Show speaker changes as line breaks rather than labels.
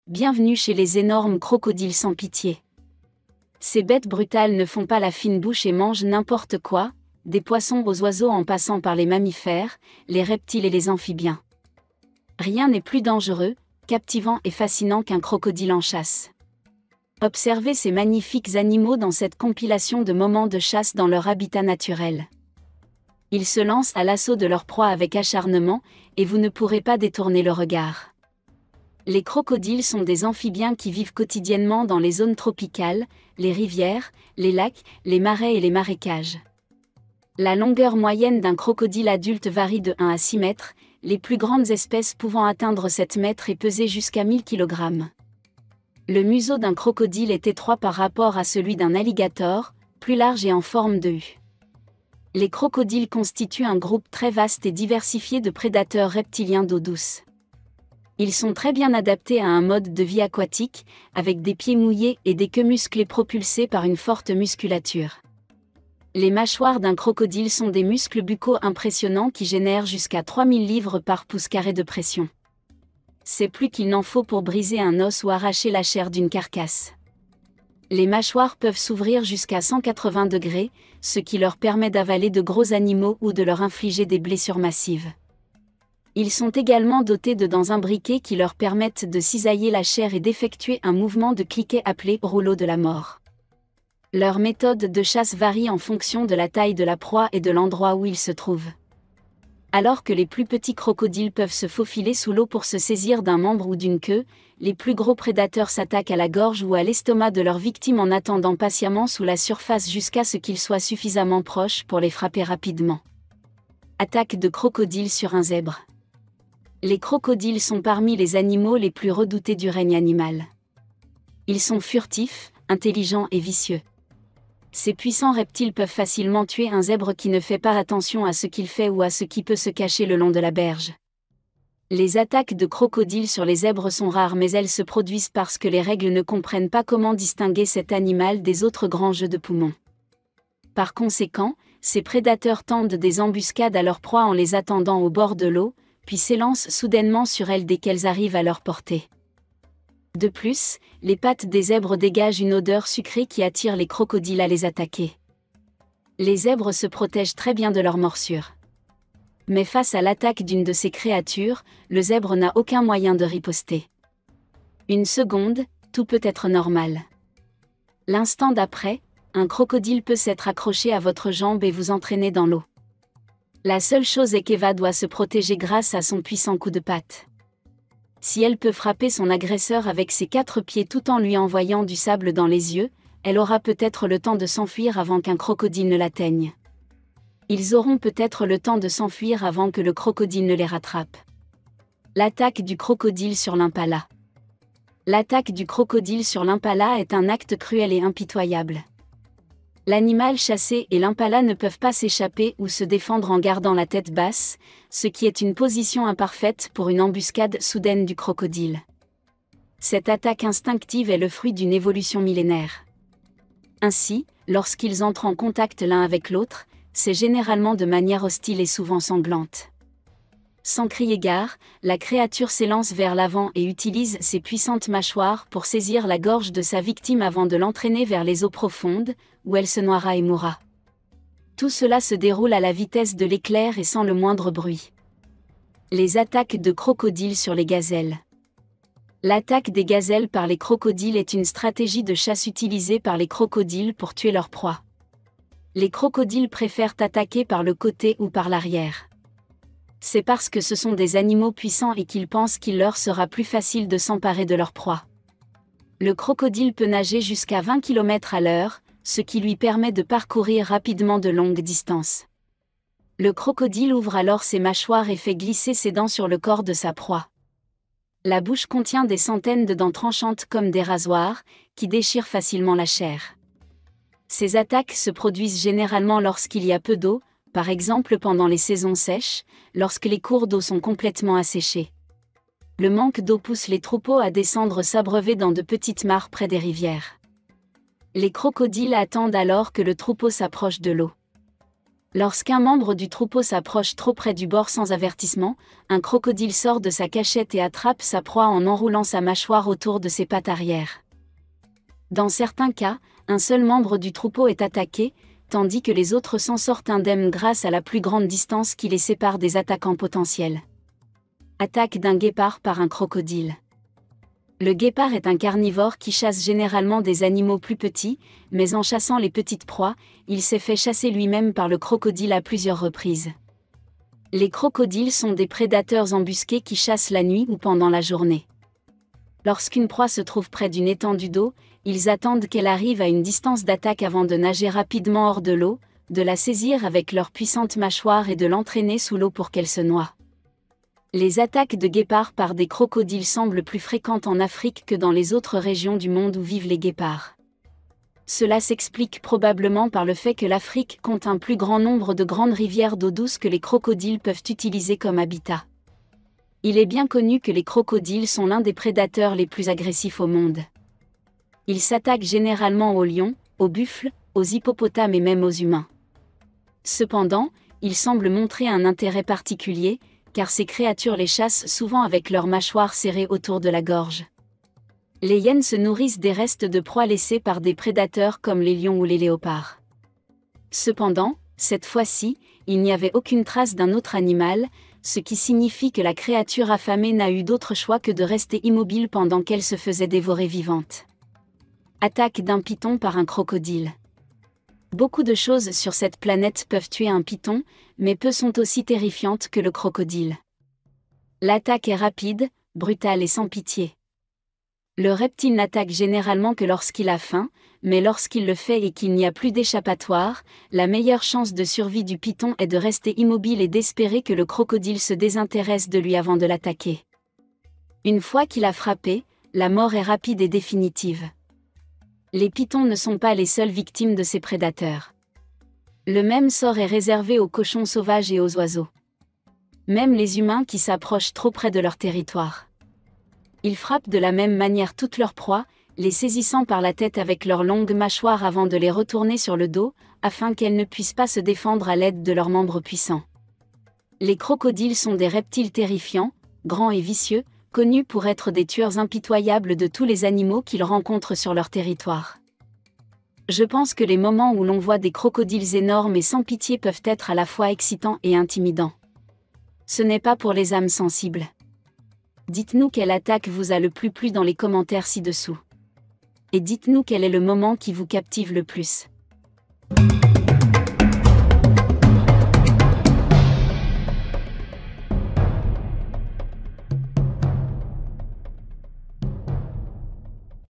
Bienvenue chez les énormes crocodiles sans pitié. Ces bêtes brutales ne font pas la fine bouche et mangent n'importe quoi, des poissons aux oiseaux en passant par les mammifères, les reptiles et les amphibiens. Rien n'est plus dangereux, captivant et fascinant qu'un crocodile en chasse. Observez ces magnifiques animaux dans cette compilation de moments de chasse dans leur habitat naturel. Ils se lancent à l'assaut de leur proie avec acharnement, et vous ne pourrez pas détourner le regard. Les crocodiles sont des amphibiens qui vivent quotidiennement dans les zones tropicales, les rivières, les lacs, les marais et les marécages. La longueur moyenne d'un crocodile adulte varie de 1 à 6 mètres, les plus grandes espèces pouvant atteindre 7 mètres et peser jusqu'à 1000 kg. Le museau d'un crocodile est étroit par rapport à celui d'un alligator, plus large et en forme de U. Les crocodiles constituent un groupe très vaste et diversifié de prédateurs reptiliens d'eau douce. Ils sont très bien adaptés à un mode de vie aquatique, avec des pieds mouillés et des queues musclées propulsées par une forte musculature. Les mâchoires d'un crocodile sont des muscles buccaux impressionnants qui génèrent jusqu'à 3000 livres par pouce carré de pression. C'est plus qu'il n'en faut pour briser un os ou arracher la chair d'une carcasse. Les mâchoires peuvent s'ouvrir jusqu'à 180 degrés, ce qui leur permet d'avaler de gros animaux ou de leur infliger des blessures massives. Ils sont également dotés de dents imbriquées qui leur permettent de cisailler la chair et d'effectuer un mouvement de cliquet appelé rouleau de la mort. Leur méthode de chasse varie en fonction de la taille de la proie et de l'endroit où ils se trouvent. Alors que les plus petits crocodiles peuvent se faufiler sous l'eau pour se saisir d'un membre ou d'une queue, les plus gros prédateurs s'attaquent à la gorge ou à l'estomac de leur victime en attendant patiemment sous la surface jusqu'à ce qu'ils soient suffisamment proches pour les frapper rapidement. Attaque de crocodile sur un zèbre. Les crocodiles sont parmi les animaux les plus redoutés du règne animal. Ils sont furtifs, intelligents et vicieux. Ces puissants reptiles peuvent facilement tuer un zèbre qui ne fait pas attention à ce qu'il fait ou à ce qui peut se cacher le long de la berge. Les attaques de crocodiles sur les zèbres sont rares, mais elles se produisent parce que les règles ne comprennent pas comment distinguer cet animal des autres grands jeux de poumons. Par conséquent, ces prédateurs tendent des embuscades à leurs proies en les attendant au bord de l'eau, puis s'élancent soudainement sur elles dès qu'elles arrivent à leur portée. De plus, les pattes des zèbres dégagent une odeur sucrée qui attire les crocodiles à les attaquer. Les zèbres se protègent très bien de leurs morsures. Mais face à l'attaque d'une de ces créatures, le zèbre n'a aucun moyen de riposter. Une seconde, tout peut être normal. L'instant d'après, un crocodile peut s'être accroché à votre jambe et vous entraîner dans l'eau. La seule chose est qu'Eva doit se protéger grâce à son puissant coup de patte. Si elle peut frapper son agresseur avec ses 4 pieds tout en lui envoyant du sable dans les yeux, elle aura peut-être le temps de s'enfuir avant qu'un crocodile ne l'atteigne. Ils auront peut-être le temps de s'enfuir avant que le crocodile ne les rattrape. L'attaque du crocodile sur l'impala. L'attaque du crocodile sur l'impala est un acte cruel et impitoyable. L'animal chassé et l'impala ne peuvent pas s'échapper ou se défendre en gardant la tête basse, ce qui est une position imparfaite pour une embuscade soudaine du crocodile. Cette attaque instinctive est le fruit d'une évolution millénaire. Ainsi, lorsqu'ils entrent en contact l'un avec l'autre, c'est généralement de manière hostile et souvent sanglante. Sans crier gare, la créature s'élance vers l'avant et utilise ses puissantes mâchoires pour saisir la gorge de sa victime avant de l'entraîner vers les eaux profondes, où elle se noiera et mourra. Tout cela se déroule à la vitesse de l'éclair et sans le moindre bruit. Les attaques de crocodiles sur les gazelles. L'attaque des gazelles par les crocodiles est une stratégie de chasse utilisée par les crocodiles pour tuer leur proie. Les crocodiles préfèrent attaquer par le côté ou par l'arrière. C'est parce que ce sont des animaux puissants et qu'ils pensent qu'il leur sera plus facile de s'emparer de leur proie. Le crocodile peut nager jusqu'à 20 km à l'heure, ce qui lui permet de parcourir rapidement de longues distances. Le crocodile ouvre alors ses mâchoires et fait glisser ses dents sur le corps de sa proie. La bouche contient des centaines de dents tranchantes comme des rasoirs, qui déchirent facilement la chair. Ces attaques se produisent généralement lorsqu'il y a peu d'eau, par exemple pendant les saisons sèches, lorsque les cours d'eau sont complètement asséchés. Le manque d'eau pousse les troupeaux à descendre s'abreuver dans de petites mares près des rivières. Les crocodiles attendent alors que le troupeau s'approche de l'eau. Lorsqu'un membre du troupeau s'approche trop près du bord sans avertissement, un crocodile sort de sa cachette et attrape sa proie en enroulant sa mâchoire autour de ses pattes arrière. Dans certains cas, un seul membre du troupeau est attaqué, tandis que les autres s'en sortent indemnes grâce à la plus grande distance qui les sépare des attaquants potentiels. Attaque d'un guépard par un crocodile. Le guépard est un carnivore qui chasse généralement des animaux plus petits, mais en chassant les petites proies, il s'est fait chasser lui-même par le crocodile à plusieurs reprises. Les crocodiles sont des prédateurs embusqués qui chassent la nuit ou pendant la journée. Lorsqu'une proie se trouve près d'une étendue d'eau, ils attendent qu'elle arrive à une distance d'attaque avant de nager rapidement hors de l'eau, de la saisir avec leur puissante mâchoire et de l'entraîner sous l'eau pour qu'elle se noie. Les attaques de guépards par des crocodiles semblent plus fréquentes en Afrique que dans les autres régions du monde où vivent les guépards. Cela s'explique probablement par le fait que l'Afrique compte un plus grand nombre de grandes rivières d'eau douce que les crocodiles peuvent utiliser comme habitat. Il est bien connu que les crocodiles sont l'un des prédateurs les plus agressifs au monde. Ils s'attaquent généralement aux lions, aux buffles, aux hippopotames et même aux humains. Cependant, ils semblent montrer un intérêt particulier, car ces créatures les chassent souvent avec leurs mâchoires serrées autour de la gorge. Les hyènes se nourrissent des restes de proies laissés par des prédateurs comme les lions ou les léopards. Cependant, cette fois-ci, il n'y avait aucune trace d'un autre animal, ce qui signifie que la créature affamée n'a eu d'autre choix que de rester immobile pendant qu'elle se faisait dévorer vivante. Attaque d'un python par un crocodile. Beaucoup de choses sur cette planète peuvent tuer un python, mais peu sont aussi terrifiantes que le crocodile. L'attaque est rapide, brutale et sans pitié. Le reptile n'attaque généralement que lorsqu'il a faim, mais lorsqu'il le fait et qu'il n'y a plus d'échappatoire, la meilleure chance de survie du python est de rester immobile et d'espérer que le crocodile se désintéresse de lui avant de l'attaquer. Une fois qu'il a frappé, la mort est rapide et définitive. Les pythons ne sont pas les seules victimes de ces prédateurs. Le même sort est réservé aux cochons sauvages et aux oiseaux. Même les humains qui s'approchent trop près de leur territoire. Ils frappent de la même manière toutes leurs proies, les saisissant par la tête avec leurs longues mâchoires avant de les retourner sur le dos, afin qu'elles ne puissent pas se défendre à l'aide de leurs membres puissants. Les crocodiles sont des reptiles terrifiants, grands et vicieux, connus pour être des tueurs impitoyables de tous les animaux qu'ils rencontrent sur leur territoire. Je pense que les moments où l'on voit des crocodiles énormes et sans pitié peuvent être à la fois excitants et intimidants. Ce n'est pas pour les âmes sensibles. Dites-nous quelle attaque vous a le plus plu dans les commentaires ci-dessous. Et dites-nous quel est le moment qui vous captive le plus.